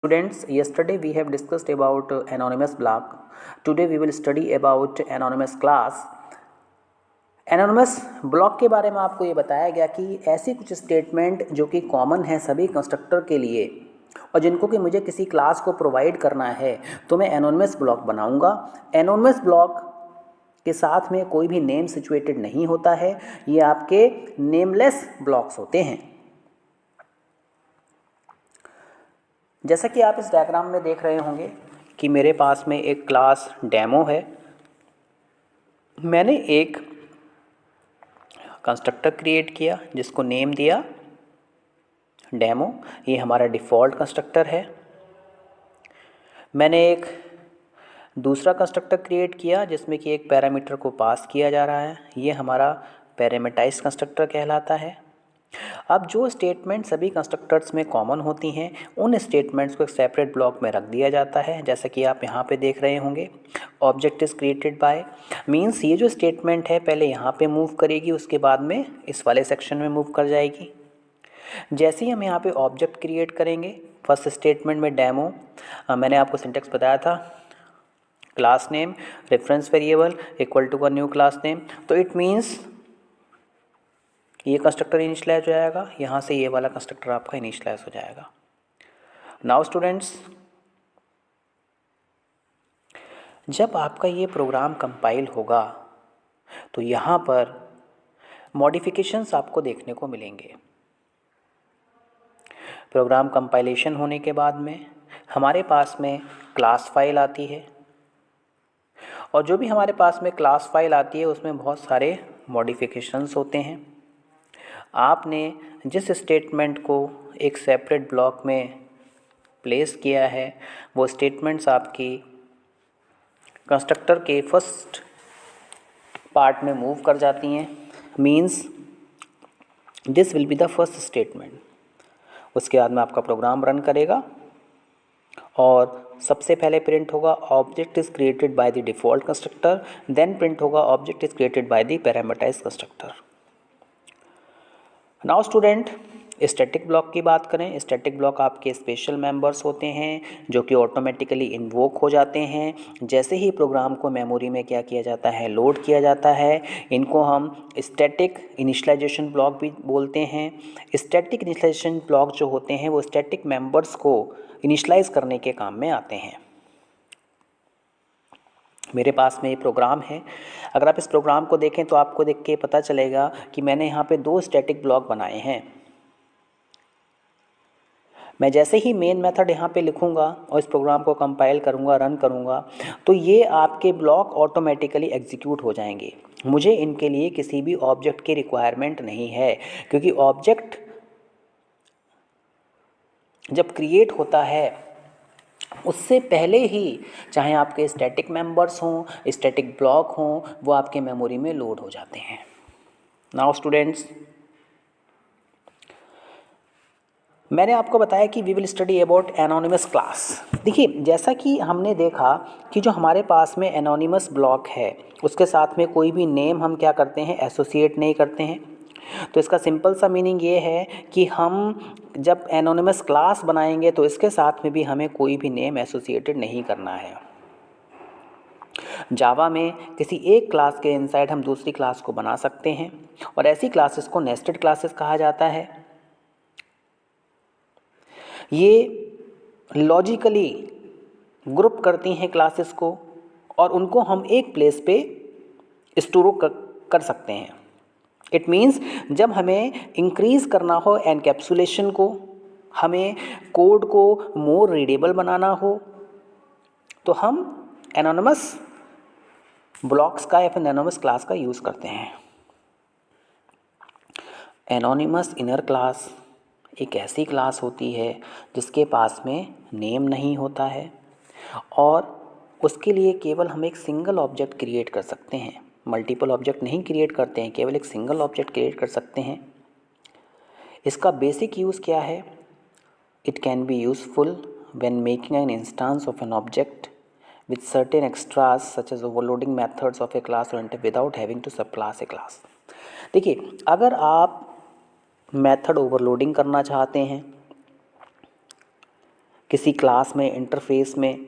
Students, yesterday we have discussed about anonymous block. Today we will study about anonymous class. Anonymous block के बारे में आपको ये बताया गया कि ऐसी कुछ स्टेटमेंट जो कि कॉमन है सभी कंस्ट्रक्टर के लिए और जिनको कि मुझे किसी क्लास को प्रोवाइड करना है तो मैं एनोनिमस ब्लॉक बनाऊंगा। एनोनिमस ब्लॉक के साथ में कोई भी नेम सिचुएटेड नहीं होता है, ये आपके नेमलेस ब्लॉक्स होते हैं। जैसा कि आप इस डायग्राम में देख रहे होंगे कि मेरे पास में एक क्लास डेमो है। मैंने एक कंस्ट्रक्टर क्रिएट किया जिसको नेम दिया डेमो। ये हमारा डिफ़ॉल्ट कंस्ट्रक्टर है। मैंने एक दूसरा कंस्ट्रक्टर क्रिएट किया जिसमें कि एक पैरामीटर को पास किया जा रहा है। ये हमारा पैरामीटाइज्ड कंस्ट्रक्टर कहलाता है। अब जो स्टेटमेंट सभी कंस्ट्रक्टर्स में कॉमन होती हैं उन स्टेटमेंट्स को एक सेपरेट ब्लॉक में रख दिया जाता है। जैसा कि आप यहाँ पे देख रहे होंगे, object is created bye means ये जो स्टेटमेंट है पहले यहाँ पे मूव करेगी, उसके बाद में इस वाले सेक्शन में मूव कर जाएगी। जैसे ही हम यहाँ पे ऑब्जेक्ट क्रिएट करेंगे, फर्स्ट स्टेटमेंट में डेमो, मैंने आपको सिंटेक्स बताया था, class name reference variable equal to a new class name. तो इट मीन्स ये कंस्ट्रक्टर इनिशियलाइज हो जाएगा, यहाँ से ये वाला कंस्ट्रक्टर आपका इनिशियलाइज हो जाएगा। नाउ स्टूडेंट्स, जब आपका ये प्रोग्राम कंपाइल होगा तो यहाँ पर मॉडिफिकेशंस आपको देखने को मिलेंगे। प्रोग्राम कंपाइलेशन होने के बाद में हमारे पास में क्लास फाइल आती है और जो भी हमारे पास में क्लास फाइल आती है उसमें बहुत सारे मॉडिफिकेशंस होते हैं। आपने जिस स्टेटमेंट को एक सेपरेट ब्लॉक में प्लेस किया है वो स्टेटमेंट्स आपकी कंस्ट्रक्टर के फर्स्ट पार्ट में मूव कर जाती हैं। Means this will be the first statement. उसके बाद में आपका प्रोग्राम रन करेगा और सबसे पहले प्रिंट होगा object is created by the default constructor, then print होगा object is created by the parameterised constructor. Now student, static block की बात करें। स्टैटिक ब्लॉक आपके स्पेशल मेंबर्स होते हैं जो कि ऑटोमेटिकली इन्वोक हो जाते हैं जैसे ही प्रोग्राम को मेमोरी में क्या किया जाता है, लोड किया जाता है। इनको हम स्टैटिक इनिशियलाइजेशन ब्लॉक भी बोलते हैं। स्टैटिक इनिशियलाइजेशन ब्लॉक जो होते हैं वो स्टैटिक मेंबर्स को इनिशियलाइज करने के काम में आते हैं। मेरे पास में ये प्रोग्राम है। अगर आप इस प्रोग्राम को देखें तो आपको देख के पता चलेगा कि मैंने यहाँ पे 2 स्टैटिक ब्लॉक बनाए हैं। मैं जैसे ही मेन मेथड यहाँ पे लिखूँगा और इस प्रोग्राम को कंपाइल करूँगा, रन करूँगा, तो ये आपके ब्लॉक ऑटोमेटिकली एग्जीक्यूट हो जाएंगे। मुझे इनके लिए किसी भी ऑब्जेक्ट की रिक्वायरमेंट नहीं है, क्योंकि ऑब्जेक्ट जब क्रिएट होता है उससे पहले ही चाहे आपके स्टैटिक मेंबर्स हों, स्टैटिक ब्लॉक हों, वो आपके मेमोरी में लोड हो जाते हैं। नाउ स्टूडेंट्स, मैंने आपको बताया कि we will study about anonymous class. देखिए, जैसा कि हमने देखा कि जो हमारे पास में एनोनिमस ब्लॉक है उसके साथ में कोई भी नेम हम क्या करते हैं, एसोसिएट नहीं करते हैं। तो इसका सिंपल सा मीनिंग ये है कि हम जब एनोनिमस क्लास बनाएंगे तो इसके साथ में भी हमें कोई भी नेम एसोसिएटेड नहीं करना है। जावा में किसी एक क्लास के इनसाइड हम दूसरी क्लास को बना सकते हैं और ऐसी क्लासेस को नेस्टेड क्लासेस कहा जाता है। ये लॉजिकली ग्रुप करती हैं क्लासेस को और उनको हम एक प्लेस पे स्टोर कर सकते हैं। इट मीन्स जब हमें इंक्रीज़ करना हो एनकैप्सुलेशन को, हमें कोड को मोर रीडेबल बनाना हो, तो हम एनोनिमस ब्लॉक्स का या फिर एनोनिमस क्लास का यूज़ करते हैं। एनोनिमस इनर क्लास एक ऐसी क्लास होती है जिसके पास में नेम नहीं होता है और उसके लिए केवल हम एक सिंगल ऑब्जेक्ट क्रिएट कर सकते हैं। मल्टीपल ऑब्जेक्ट नहीं क्रिएट करते हैं, केवल एक सिंगल ऑब्जेक्ट क्रिएट कर सकते हैं। इसका बेसिक यूज़ क्या है? It can be useful when making an instance of an object with certain extras such as overloading methods of a class or entity without having to subclass a class। देखिए, अगर आप method overloading करना चाहते हैं किसी class में, interface में,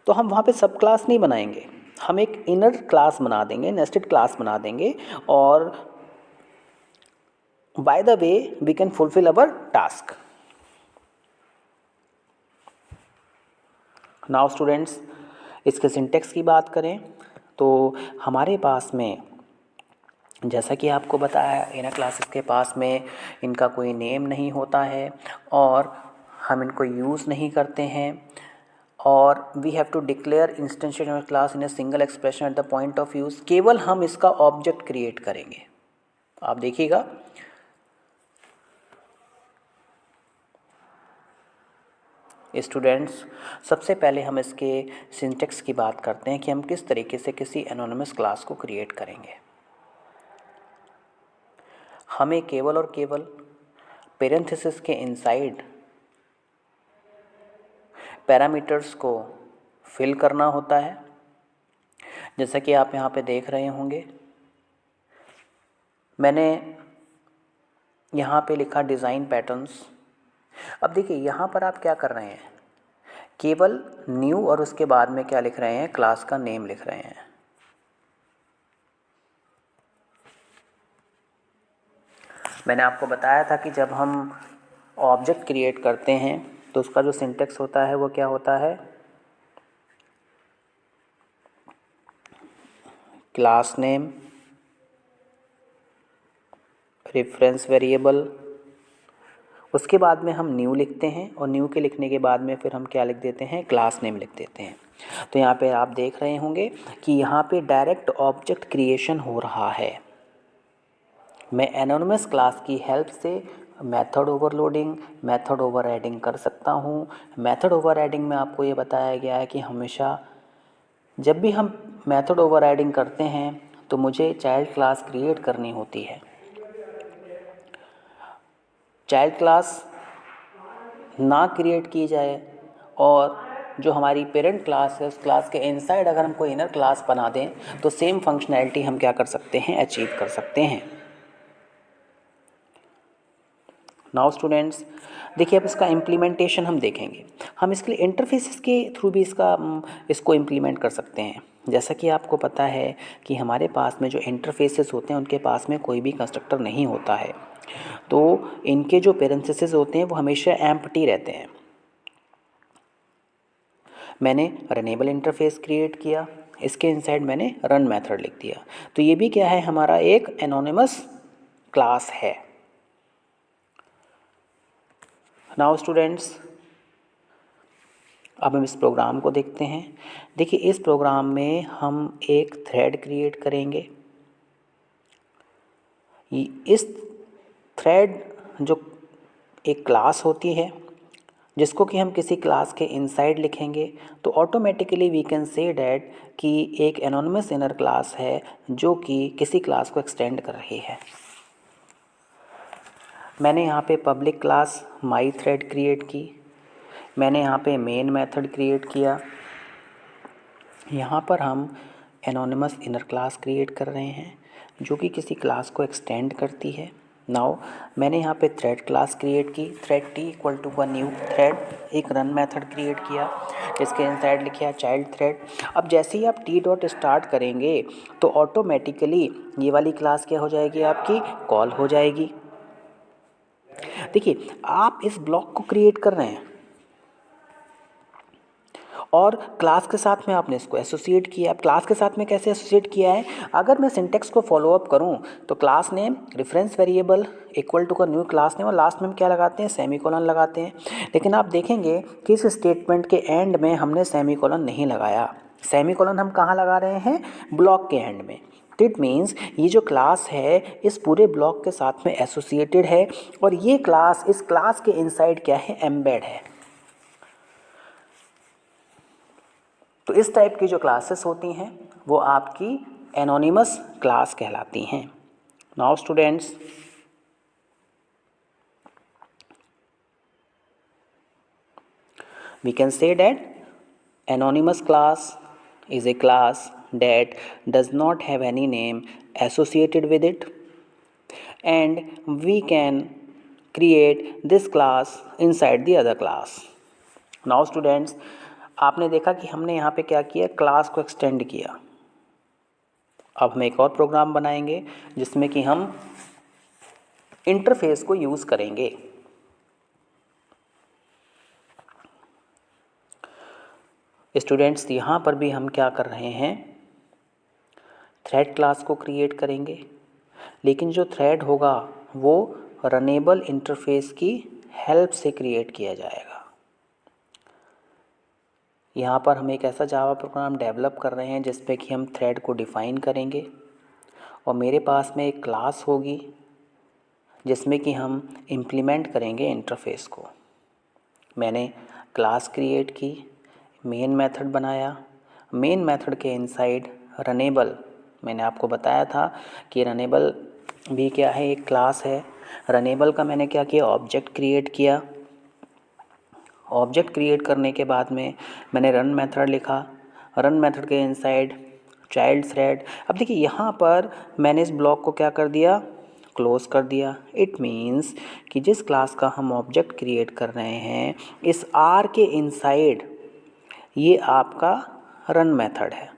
तो हम वहाँ पे सब क्लास नहीं बनाएंगे, हम एक इनर क्लास बना देंगे, नेस्टेड क्लास बना देंगे, और by the way we can fulfil our task. Now students, इसके सिंटेक्स की बात करें तो हमारे पास में, जैसा कि आपको बताया, इनर क्लासेस के पास में इनका कोई नेम नहीं होता है और हम इनको यूज़ नहीं करते हैं, और we have to declare instantiation of class in a single expression at the point of use. केवल हम इसका ऑब्जेक्ट क्रिएट करेंगे। आप देखिएगा, स्टूडेंट्स, सबसे पहले हम इसके सिंटेक्स की बात करते हैं कि हम किस तरीके से किसी एनोनिमस क्लास को क्रिएट करेंगे। हमें केवल और केवल पेरेंथेसिस के इनसाइड पैरामीटर्स को फिल करना होता है, जैसा कि आप यहाँ पे देख रहे होंगे। मैंने यहाँ पे लिखा डिज़ाइन पैटर्न्स। अब देखिए यहाँ पर आप क्या कर रहे हैं, केवल न्यू और उसके बाद में क्या लिख रहे हैं, क्लास का नेम लिख रहे हैं। मैंने आपको बताया था कि जब हम ऑब्जेक्ट क्रिएट करते हैं तो उसका जो सिंटेक्स होता है वो क्या होता है, क्लास नेम, रेफरेंस वेरिएबल, उसके बाद में हम न्यू लिखते हैं, और न्यू के लिखने के बाद में फिर हम क्या लिख देते हैं, क्लास नेम लिख देते हैं। तो यहाँ पे आप देख रहे होंगे कि यहाँ पे डायरेक्ट ऑब्जेक्ट क्रिएशन हो रहा है। मैं एनोनिमस क्लास की हेल्प से मेथड ओवरलोडिंग, मेथड ओवरराइडिंग कर सकता हूँ। मेथड ओवरराइडिंग में आपको ये बताया गया है कि हमेशा जब भी हम मेथड ओवरराइडिंग करते हैं तो मुझे चाइल्ड क्लास क्रिएट करनी होती है। चाइल्ड क्लास ना क्रिएट की जाए और जो हमारी पेरेंट क्लास है उस क्लास के इनसाइड अगर हम कोई इनर क्लास बना दें तो सेम फंक्शनैलिटी हम क्या कर सकते हैं, अचीव कर सकते हैं। नाउ स्टूडेंट्स, देखिए अब इसका इम्प्लीमेंटेशन हम देखेंगे। हम इसके लिए इंटरफेसेस के थ्रू भी इसको इम्प्लीमेंट कर सकते हैं। जैसा कि आपको पता है कि हमारे पास में जो इंटरफेसेस होते हैं उनके पास में कोई भी कंस्ट्रक्टर नहीं होता है, तो इनके जो पेरेंथेसिस होते हैं वो हमेशा एम्प्टी रहते हैं। मैंने रनेबल इंटरफेस क्रिएट किया, इसके इनसाइड मैंने रन मेथड लिख दिया, तो ये भी क्या है, हमारा एक एनोनिमस क्लास है। नाउ स्टूडेंट्स, अब हम इस प्रोग्राम को देखते हैं। देखिए इस प्रोग्राम में हम एक थ्रेड क्रिएट करेंगे। इस थ्रेड जो एक क्लास होती है जिसको कि हम किसी क्लास के इनसाइड लिखेंगे तो automatically we can say that कि एक एनोनिमस इनर क्लास है जो कि किसी क्लास को एक्सटेंड कर रही है। मैंने यहाँ पे public class my thread create की, मैंने यहाँ पे मेन मेथड क्रिएट किया। यहाँ पर हम एनोनिमस इनर क्लास क्रिएट कर रहे हैं जो कि किसी क्लास को एक्सटेंड करती है। नाउ मैंने यहाँ पे थ्रेड क्लास क्रिएट की, thread T equal to one new thread, एक रन मेथड क्रिएट किया, इसके इनसाइड लिखा चाइल्ड थ्रेड। अब जैसे ही आप टी डॉट स्टार्ट करेंगे तो ऑटोमेटिकली ये वाली क्लास क्या हो जाएगी, आपकी कॉल हो जाएगी। देखिए आप इस ब्लॉक को क्रिएट कर रहे हैं और क्लास के साथ में आपने इसको एसोसिएट किया। अब क्लास के साथ में कैसे एसोसिएट किया है, अगर मैं सिंटेक्स को फॉलो अप करूं तो class name reference variable equal to का न्यू क्लास नेम और लास्ट में हम क्या लगाते हैं, सेमीकोलन लगाते हैं। लेकिन आप देखेंगे कि इस स्टेटमेंट के एंड में हमने सेमीकोलन नहीं लगाया। सेमीकोलन हम कहाँ लगा रहे हैं, ब्लॉक के एंड में। इट मीन्स ये जो क्लास है इस पूरे ब्लॉक के साथ में एसोसिएटेड है और ये क्लास इस क्लास के इनसाइड क्या है, एम्बेड है। तो इस टाइप की जो क्लासेस होती हैं वो आपकी एनोनिमस क्लास कहलाती हैं। Now students, we can say that anonymous class is a class that does not have any name associated with it and we can create this class inside the other class. Now students, आपने देखा कि हमने यहाँ पे क्या किया, class को extend किया. अब हम एक और प्रोग्राम बनाएंगे जिसमें कि हम इंटरफेस को यूज़ करेंगे. स्टूडेंट्स, यहाँ पर भी हम क्या कर रहे हैं, थ्रेड क्लास को क्रिएट करेंगे, लेकिन जो थ्रेड होगा वो रनेबल इंटरफेस की हेल्प से क्रिएट किया जाएगा. यहाँ पर हम एक ऐसा जावा प्रोग्राम डेवलप कर रहे हैं जिस पे कि हम थ्रेड को डिफ़ाइन करेंगे और मेरे पास में एक क्लास होगी जिसमें कि हम इम्प्लीमेंट करेंगे इंटरफेस को. मैंने क्लास क्रिएट की, मेन मेथड बनाया. मेन मेथड के इनसाइड रनेबल, मैंने आपको बताया था कि रनेबल भी क्या है, एक क्लास है. रनेबल का मैंने क्या किया, ऑब्जेक्ट क्रिएट किया. ऑब्जेक्ट क्रिएट करने के बाद में मैंने रन मेथड लिखा. रन मेथड के इनसाइड चाइल्ड थ्रेड. अब देखिए यहाँ पर मैंने इस ब्लॉक को क्या कर दिया, क्लोज कर दिया. इट मीन्स कि जिस क्लास का हम ऑब्जेक्ट क्रिएट कर रहे हैं, इस आर के इनसाइड ये आपका रन मेथड है.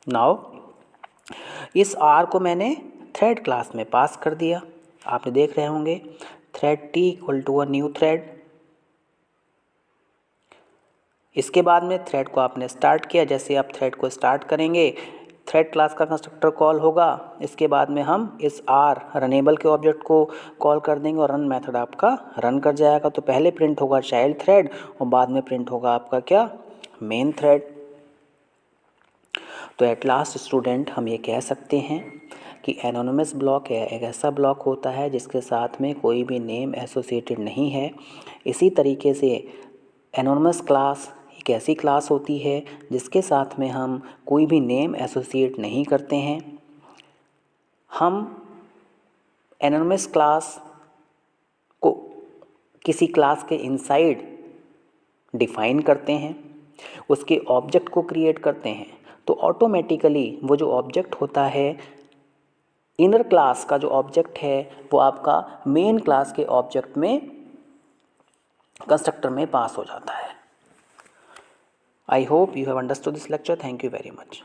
नाउ इस आर को मैंने थ्रेड क्लास में पास कर दिया. आपने देख रहे होंगे thread T equal to a new thread. इसके बाद में थ्रेड को आपने स्टार्ट किया. जैसे आप थ्रेड को स्टार्ट करेंगे, थ्रेड क्लास का कंस्ट्रक्टर कॉल होगा. इसके बाद में हम इस आर रनेबल के ऑब्जेक्ट को कॉल कर देंगे और रन मेथड आपका रन कर जाएगा. तो पहले प्रिंट होगा चाइल्ड थ्रेड और बाद में प्रिंट होगा आपका क्या, मेन थ्रेड. तो एट लास्ट स्टूडेंट हम ये कह सकते हैं कि एनोनिमस ब्लॉक है एक ऐसा ब्लॉक होता है जिसके साथ में कोई भी नेम एसोसिएटेड नहीं है. इसी तरीके से एनोनिमस क्लास एक ऐसी क्लास होती है जिसके साथ में हम कोई भी नेम एसोसिएट नहीं करते हैं. हम एनोनिमस क्लास को किसी क्लास के इनसाइड डिफाइन करते हैं, उसके ऑब्जेक्ट को क्रिएट करते हैं, तो ऑटोमेटिकली वो जो ऑब्जेक्ट होता है, इनर क्लास का जो ऑब्जेक्ट है वो आपका मेन क्लास के ऑब्जेक्ट में कंस्ट्रक्टर में पास हो जाता है. I hope you have understood this lecture. Thank you very much.